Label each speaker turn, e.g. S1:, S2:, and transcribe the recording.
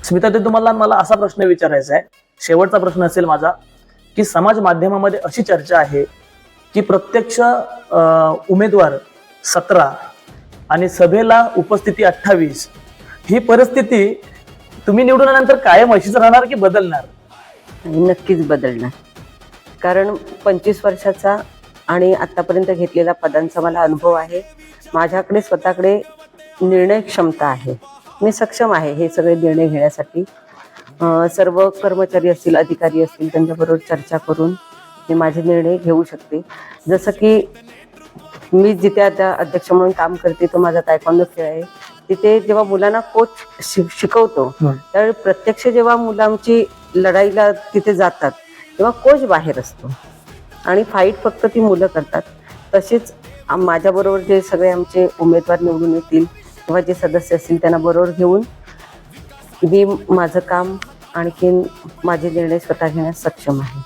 S1: स्मिता, ते तुम्हाला मला असा प्रश्न विचारायचा आहे, शेवटचा प्रश्न असेल माझा, की समाज माध्यमामध्ये अशी चर्चा आहे की प्रत्यक्ष उमेदवार 17 आणि सभेला उपस्थिती 28, ही परिस्थिती तुम्ही निवडून आल्यानंतर कायम अशीच राहणार की बदलणार?
S2: नक्कीच बदलणार. कारण 25 वर्षाचा आणि आतापर्यंत घेतलेला पदांचा मला अनुभव आहे. माझ्याकडे स्वतःकडे निर्णय क्षमता आहे. मी सक्षम आहे हे सगळे निर्णय घेण्यासाठी. सर्व कर्मचारी असतील, अधिकारी असतील, त्यांच्याबरोबर चर्चा करून मी माझे निर्णय घेऊ शकते. जसं की मी जिथे आता अध्यक्ष म्हणून काम करते, तो माझा तायक्वांदो खेळ आहे. तिथे जेव्हा मुलांना कोच शिकवतो, त्यावेळी प्रत्यक्ष जेव्हा मुलांची लढाईला तिथे जातात तेव्हा कोच बाहेर असतो आणि फाईट फक्त ती मुलं करतात. तसेच माझ्याबरोबर जे सगळे आमचे उमेदवार निवडून येतील किंवा जे सदस्य असतील त्यांना बरोबर घेऊन मी माझं काम आणखीन माझे निर्णय स्वतः घेण्यास सक्षम आहे.